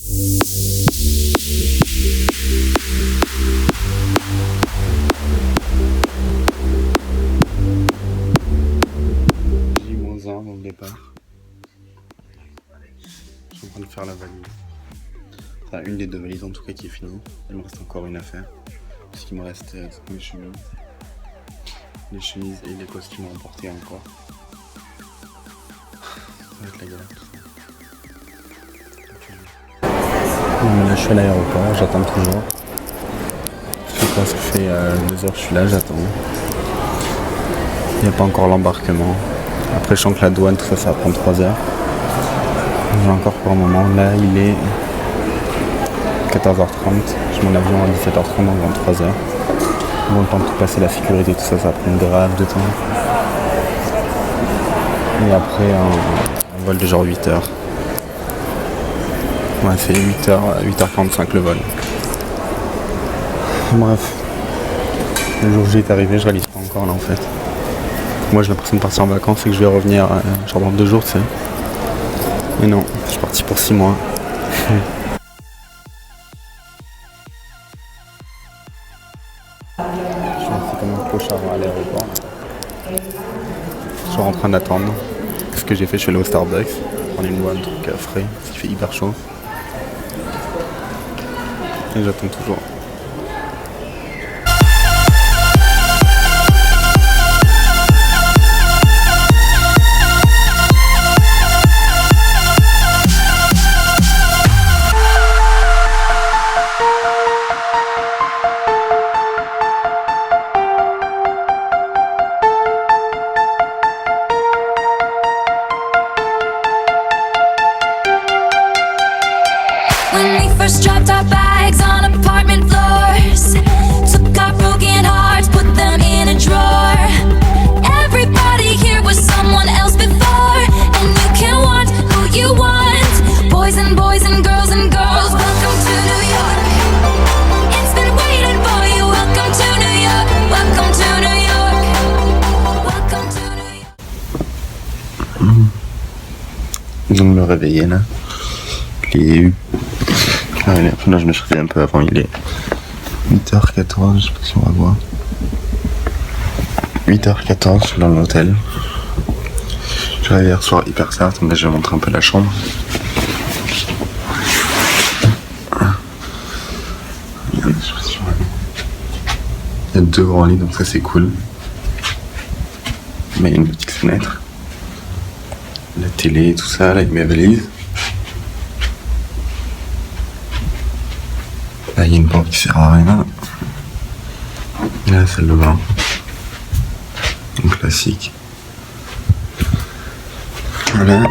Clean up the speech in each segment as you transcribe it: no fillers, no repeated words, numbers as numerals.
J-1 dans le départ. Je suis en train de faire la valise. Enfin, une des deux valises en tout cas qui est finie. Il me reste encore une à faire. Puisqu'il me reste mes chemises et les costumes à emporter encore. Ça va être la galère tout ça. Là je suis à l'aéroport, j'attends toujours. Je sais pas ce que je fais 2 heures, je suis là, j'attends. Il n'y a pas encore l'embarquement. Après je sens que la douane, tout ça, ça va prendre 3 heures. J'ai encore pour un moment. Là il est 14h30. J'ai mon avion à 17h30 donc dans 3 heures. Bon, le temps de tout passer la sécurité, tout ça, ça va prendre grave de temps. Et après un vol de genre 8 heures. Ouais, c'est 8h45 le vol. Bref. Le jour où j'ai été arrivé, je réalise pas encore là en fait. Moi j'ai l'impression de partir en vacances et que je vais revenir genre dans 2 jours, tu sais. Mais non, je suis parti pour 6 mois. Je suis resté comme un clochard à l'aéroport. Je suis en train d'attendre. Ce que j'ai fait, je suis allé au Starbucks. Prendre une boîte, un truc frais, parce qu'il fait hyper chaud. Et j'attends toujours. First dropped our bags on apartment floors. Took our broken hearts, put them in a drawer. Everybody here was someone else before, and you can want who you want. Boys and girls and girls. Welcome to New York. It's been waiting for you. Welcome to New York. Welcome to New York. Welcome to New York. Ils vont me réveiller là. Là je me suis réveillé un peu avant, il est 8h14, je sais pas si on va voir. 8h14, je suis dans l'hôtel. Je suis arrivé hier soir hyper tard, attendez, je vais montrer un peu la chambre. Regardez, je sais pas si on va voir. Il y a 2 grands lits, donc ça c'est cool. Mais il y a une petite fenêtre. La télé, tout ça, là avec mes valises. Là, il y a une porte qui sert à rien. Et là, la salle de bain. Donc, classique. Voilà.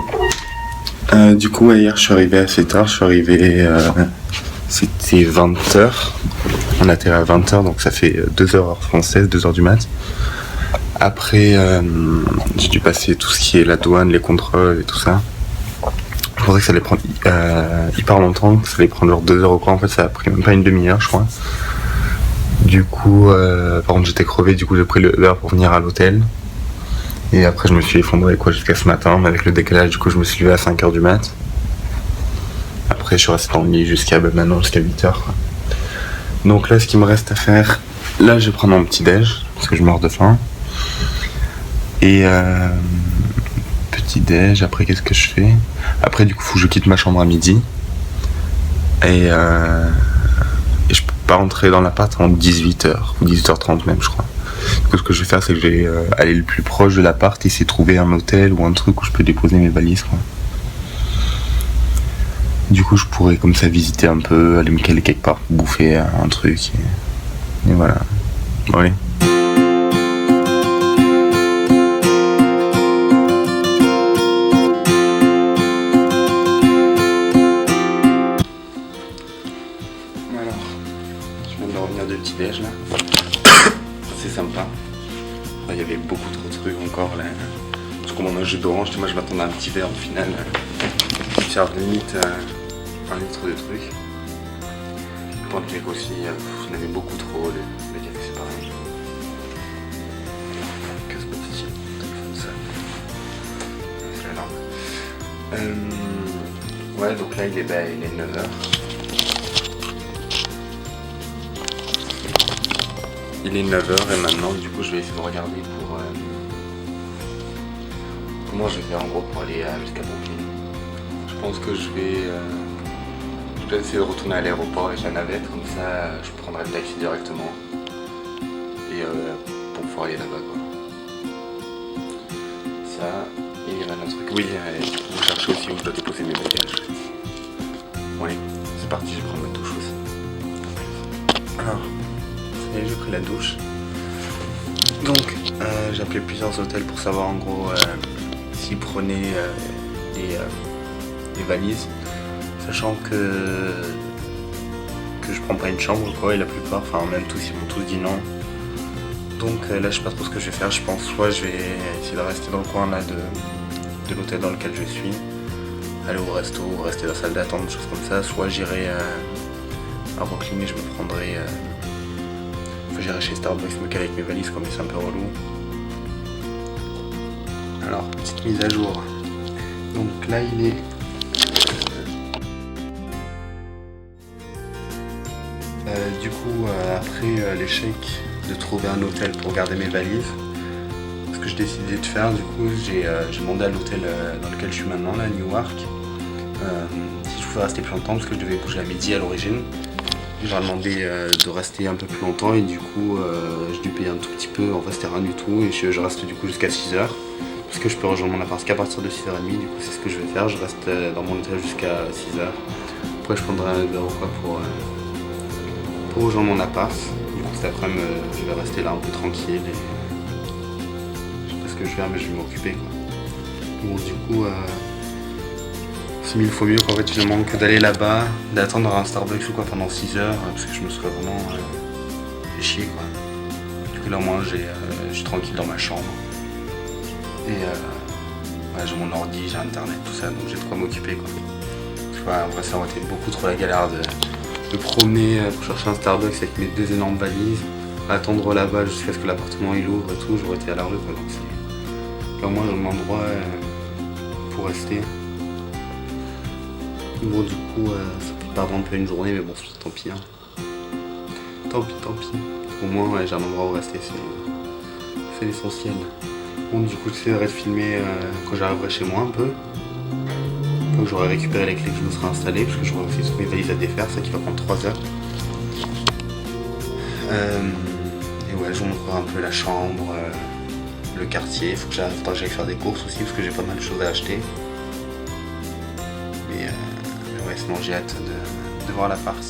Du coup, hier, je suis arrivé assez tard. Je suis arrivé... c'était 20h. On atterrit à 20h, donc ça fait 2h heure française, 2h du mat. Après, j'ai dû passer tout ce qui est la douane, les contrôles et tout ça. Je pensais que ça allait prendre hyper longtemps, que ça allait prendre genre 2 heures ou quoi. En fait, ça a pris même pas une demi-heure, je crois. Du coup, par contre, j'étais crevé, du coup, j'ai pris le Uber pour venir à l'hôtel. Et après, je me suis effondré quoi jusqu'à ce matin, mais avec le décalage, du coup, je me suis levé à 5h du mat. Après, je suis resté dans le lit jusqu'à maintenant, jusqu'à 8h, quoi. Donc là, ce qu'il me reste à faire, là, je vais prendre mon petit-déj, parce que je meurs de faim. Et petit-déj, après, qu'est-ce que je fais? Après, du coup, faut que je quitte ma chambre à midi. Et je peux pas rentrer dans l'appart avant 18h, ou 18h30 même, je crois. Du coup, ce que je vais faire, c'est que je vais aller le plus proche de l'appart et essayer de trouver un hôtel ou un truc où je peux déposer mes valises, quoi. Du coup, je pourrais comme ça visiter un peu, aller me caler quelque part, bouffer un truc. Et voilà. Bon, allez. Alors, je viens de revenir de petit-déj là. C'est sympa. Il y avait beaucoup trop de trucs encore là. Je commande un jus d'orange, moi je m'attendais à un petit verre au final. Qui sert limite 1 litre de trucs. Le pancake aussi, il y en avait beaucoup trop, les cafés c'est pareil. Qu'est-ce que c'est téléphone ça? C'est l'alarme. Ouais, donc là il est 9h. Il est 9h et maintenant du coup je vais essayer de regarder pour comment je vais faire en gros pour aller jusqu'à Brooklyn. Je pense que je vais essayer de retourner à l'aéroport avec la navette, comme ça je prendrai le taxi directement et pour pouvoir aller là-bas quoi. Ça, et il y avait un autre truc, oui, du coup je cherche aussi où je dois déposer mes bagages. Ouais, c'est parti, je vais prendre ma douche aussi. Alors, ça y est, j'ai pris la douche. Donc, j'ai appelé plusieurs hôtels pour savoir en gros s'ils prenaient les valises, sachant que je prends pas une chambre quoi, et la plupart, enfin même tous, ils m'ont tous dit non. Donc là je sais pas trop ce que je vais faire, je pense soit je vais essayer de rester dans le coin là de l'hôtel dans lequel je suis, aller au resto, rester dans la salle d'attente, des choses comme ça, soit j'irai à Brooklyn et je me prendrai j'irai chez Starbucks me caler avec mes valises comme c'est un peu relou. Alors, petite mise à jour. Donc là il est du coup après l'échec de trouver un hôtel pour garder mes valises, ce que j'ai décidé de faire, du coup j'ai demandé à l'hôtel dans lequel je suis maintenant, là, Newark, si je pouvais rester plus longtemps parce que je devais bouger à midi à l'origine. Je leur ai demandé de rester un peu plus longtemps et du coup j'ai dû payer un tout petit peu, en fait c'était rien du tout et je reste du coup jusqu'à 6h parce que je peux rejoindre mon appart qu'à partir de 6h30, du coup c'est ce que je vais faire, je reste dans mon hôtel jusqu'à 6h. Après je prendrai un Uber ou quoi pour rejoindre mon appart. Du coup cet après-midi je vais rester là un peu tranquille et je sais pas ce que je vais faire mais je vais m'occuper quoi. Bon du coup c'est mille fois mieux qu'en fait finalement que d'aller là-bas, d'attendre à un Starbucks ou quoi pendant 6h parce que je me serais vraiment fait chier quoi. Du coup là au moins je suis tranquille dans ma chambre et ouais, j'ai mon ordi, j'ai internet, tout ça, donc j'ai de quoi m'occuper quoi. En vrai ça aurait été beaucoup trop la galère de promener pour chercher un Starbucks avec mes 2 énormes valises, attendre là-bas jusqu'à ce que l'appartement il ouvre et tout, j'aurais été à la rue quoi. Donc là au moins j'ai un endroit pour rester. Bon du coup ça peut perdre un peu une journée mais bon tant pis hein. Tant pis. Au moins ouais, j'ai un endroit où rester, c'est l'essentiel. Bon du coup j'essaierai de filmer quand j'arriverai chez moi un peu. Donc j'aurai récupéré les clés que je me serai installé parce que j'aurai aussi toutes mes valises à défaire, ça qui va prendre 3 heures. Et ouais je vous montrerai un peu la chambre, le quartier, il faut que j'aille faire des courses aussi parce que j'ai pas mal de choses à acheter. Mais ouais sinon j'ai hâte de voir l'appart.